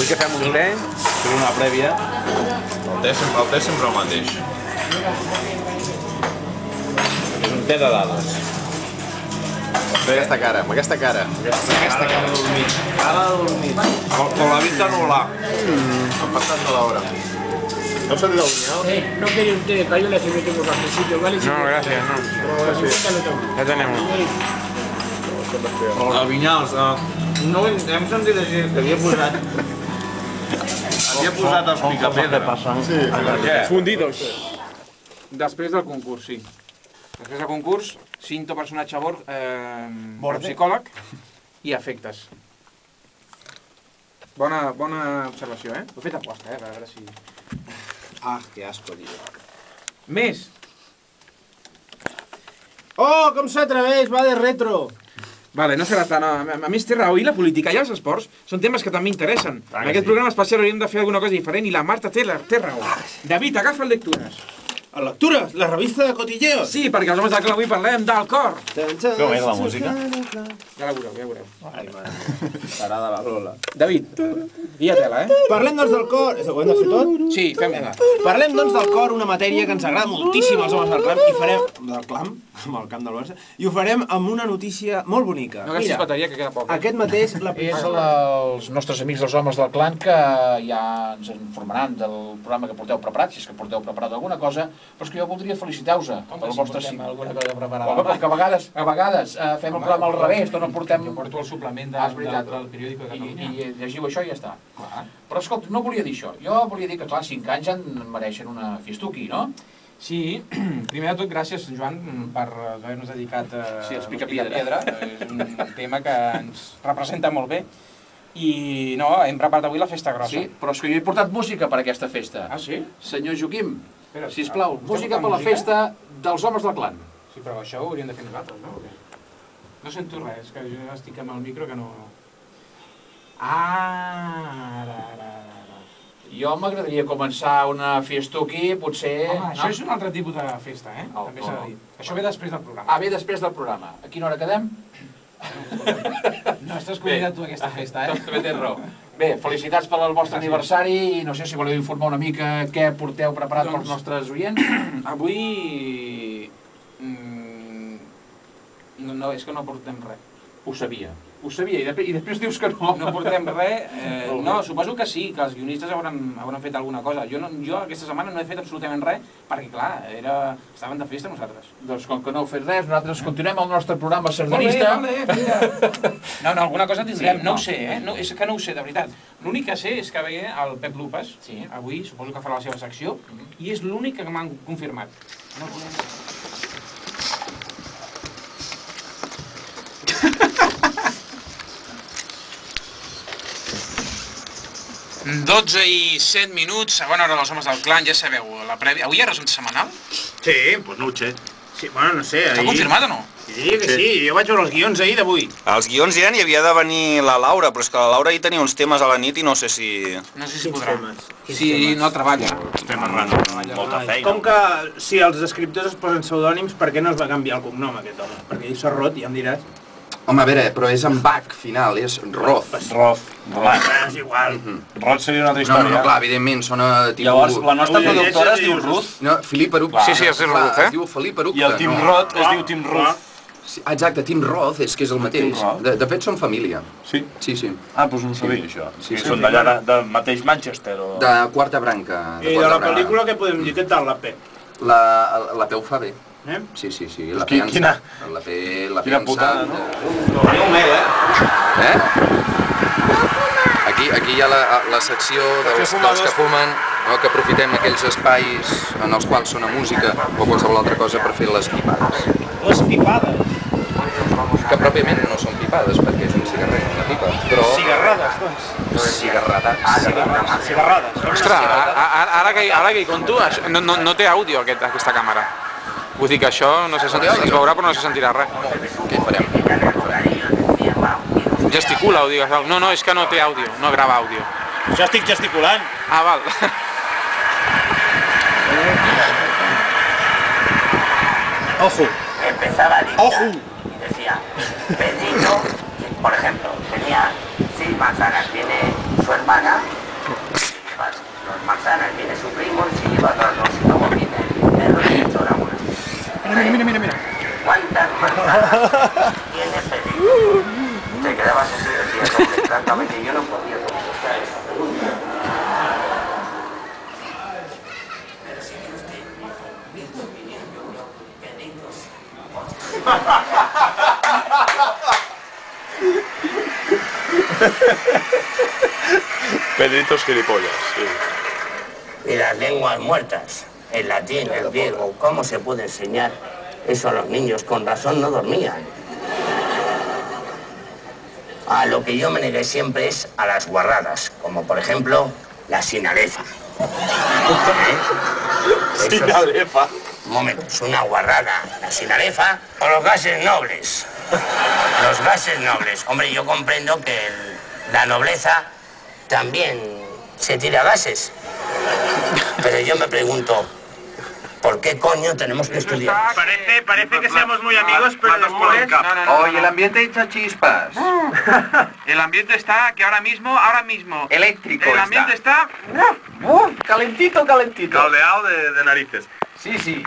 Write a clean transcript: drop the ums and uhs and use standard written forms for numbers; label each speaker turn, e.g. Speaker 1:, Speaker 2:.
Speaker 1: que fem un té,
Speaker 2: fer una prèvia. El té sempre el mateix. És un té de dades.
Speaker 3: Amb aquesta cara, amb aquesta cara.
Speaker 2: Cara de dormir. Cara de dormir. Con la vista nublada.
Speaker 3: Han passat de l'hora. ¿No has salido a Buñao?
Speaker 4: ¿No quiere usted de payola si metemos cafecito, vale?
Speaker 1: no, gràcies, no. Ja tenemos.
Speaker 2: A Vinyals, no hem sentit a dir que havia posat els picapedra.
Speaker 3: Sí.
Speaker 2: Per què?
Speaker 1: Fundidos.
Speaker 5: Després del concurs, sí. Després del concurs, cinto personatge psicòleg i efectes. Bona observació, eh? Ho he fet a posta, per veure si...
Speaker 2: Ah, que asco, tio.
Speaker 5: Més!
Speaker 6: Oh, com s'atreveix, va de retro!
Speaker 5: Vale, no serà tant... A més, té raó, i la política i els esports són temes que també interessen. En aquest programa especial hauríem de fer alguna cosa diferent i la Marta té raó. David, agafa el lectures.
Speaker 6: A lectures, la revista de cotilleo.
Speaker 5: Sí, perquè els homes del clan avui parlem del cor.
Speaker 2: Com és la música?
Speaker 5: Ja la veureu, ja la veureu.
Speaker 2: Ai, mare. Serà de la Lola.
Speaker 5: David, dia tela, eh?
Speaker 6: Parlem, doncs, del cor... Ho hem de fer tot?
Speaker 5: Sí, fem-ho.
Speaker 6: Parlem, doncs, del cor, una matèria que ens agrada moltíssim als homes del clam, i farem... Del clam? Amb el camp del Barça. I ho farem amb una notícia molt bonica.
Speaker 5: No gastis bateria, que queda poc.
Speaker 6: Aquest mateix...
Speaker 7: És els nostres amics dels homes del clan que ja ens informaran del programa que porteu preparat, si és que porteu preparat alguna cosa, però és que jo voldria felicitar-vos pel vostre sí.
Speaker 5: Alguna cosa preparada.
Speaker 7: Home, perquè a vegades fem el programa al revés, no portem...
Speaker 5: Jo porto el suplement del periòdico de Catalunya.
Speaker 7: I llegiu això i ja està. Però escolta, no volia dir això. Jo volia dir que, clar, 5 anys en mereixen una fiestuqui, no?
Speaker 5: Sí, primer de tot, gràcies, Joan, per haver-nos dedicat a
Speaker 7: els Picapiedra.
Speaker 5: És un tema que ens representa molt bé. I no, hem preparat avui la festa grossa.
Speaker 7: Sí, però és que jo he portat música per aquesta festa.
Speaker 5: Ah, sí?
Speaker 7: Senyor Joaquim,
Speaker 5: Espera,
Speaker 7: sisplau, música per la festa dels homes del clan.
Speaker 5: Sí, però això ho hauríem de fer nosaltres, no? No sento res, que jo estic amb el micro que no... Ara.
Speaker 7: Jo m'agradaria començar una fiestuqui, potser...
Speaker 5: Home, això és un altre tipus de festa, eh? També s'ha de dir. Això ve després del programa.
Speaker 7: Ah, ve després del programa. A quina hora quedem?
Speaker 5: No estàs convidat tu a aquesta festa, eh?
Speaker 7: També tens raó. Bé, felicitats per el vostre aniversari i no sé si voleu informar una mica què porteu preparat pels nostres oients.
Speaker 5: Avui... No, és que no portem res.
Speaker 7: Ho sabia, i després dius que no.
Speaker 5: No portem res, no, suposo que sí, que els guionistes hauran fet alguna cosa. Jo aquesta setmana no he fet absolutament res, perquè clar, estaven de festa nosaltres.
Speaker 7: Doncs com que no heu fet res, nosaltres continuem el nostre programa sardanista.
Speaker 5: Molt bé, No, alguna cosa tindrem, no ho sé, és que no ho sé, de veritat. L'únic que sé és que ve el Pep Lupes, avui, suposo que farà la seva secció, i és l'únic que m'han confirmat. No podem... 12 i 7 minuts, segona hora dels homes del clan, ja sabeu, la prèvia... Avui hi ha resum setmanal?
Speaker 6: Sí, doncs no ho sé. Sí, bueno, no sé,
Speaker 5: Està confirmat o no?
Speaker 6: Sí, que sí, jo vaig veure els guions ahir d'avui.
Speaker 8: Els guions eren i havia de venir la Laura, però és que la Laura ahir tenia uns temes a la nit i no sé si...
Speaker 5: No sé si podrà. Sí, no treballa.
Speaker 2: Temes random, molta feina.
Speaker 6: Com que si els escriptors es posen pseudònims, per què no es va canviar el cognom aquest home? Perquè ell s'ha rot, ja em diràs.
Speaker 3: Home, a veure, però és amb Bach, final, és Roth.
Speaker 2: Roth.
Speaker 6: És igual.
Speaker 2: Roth seria una altra
Speaker 3: No,
Speaker 2: història.
Speaker 3: no, clar, evidentment, sona...
Speaker 2: Llavors, la nostra productora es diu Ruth.
Speaker 3: No, Filip Aruc.
Speaker 1: Sí, es diu Ruth,
Speaker 3: Es diu Felip Aruc.
Speaker 2: I el Tim Roth es diu Tim Ruth.
Speaker 3: Exacte, Tim Roth és que és el mateix. De fet, són família.
Speaker 2: Sí?
Speaker 3: Sí.
Speaker 2: Ah, doncs no ho sabia, això.
Speaker 3: Sí,
Speaker 2: Són d'allà, de mateix Manchester o...
Speaker 3: De quarta branca.
Speaker 6: I de la pel·lícula què podem dir? Què tal la P?
Speaker 3: La P ho fa bé. Sí. La P
Speaker 2: Quina putada, no?
Speaker 3: Aquí hi ha la secció dels que fumen, que aprofitem aquells espais en els quals sona música o qualsevol altra cosa per fer les pipades.
Speaker 6: Les pipades?
Speaker 3: Que pròpiament no són pipades, perquè és un cigarret, una pipa, però...
Speaker 6: Cigarrades, doncs. Cigarrades.
Speaker 1: Ostres, ara que hi conto, no té àudio aquesta càmera. Vull dir que això no se sentirà, es veurà però no se sentirà res.
Speaker 3: Què farem?
Speaker 1: Gesticula o digues. No, és que no té àudio, no grava àudio.
Speaker 6: Jo estic gesticulant.
Speaker 1: Ah, val.
Speaker 6: Ojo.
Speaker 9: Empezaba a limpiar
Speaker 6: Ojo.
Speaker 9: y decía, Pedrito, por ejemplo, tenía 6 manzanas, tiene su hermana. Los manzanas viene su primo y se lleva todos los comodines.
Speaker 5: Mira.
Speaker 9: ¿Cuántas manzanas tiene Felipe? Se quedaba así y decía, hombre, francamente yo no podía contestar esa pregunta. Pero si quiere usted mi opinión, yo creo que
Speaker 2: Pedritos gilipollas, sí.
Speaker 9: Y las lenguas muertas, el latín, el griego, ¿cómo se puede enseñar eso a los niños? Con razón no dormían. A lo que yo me negué siempre es a las guarradas, como por ejemplo la sinalefa.
Speaker 2: Sinalefa.
Speaker 9: Un momento, es una guarrada. La sinalefa o los gases nobles. Los gases nobles. Hombre, yo comprendo que la nobleza también se tira gases. Pero yo me pregunto, ¿por qué coño tenemos que estudiar?
Speaker 10: Parece que seamos muy amigos, pero después...
Speaker 3: Oye, el ambiente echa chispas.
Speaker 5: El ambiente está que ahora mismo...
Speaker 3: Eléctrico
Speaker 5: El ambiente está...
Speaker 10: Calentito.
Speaker 2: Caldeado de narices.
Speaker 3: Sí.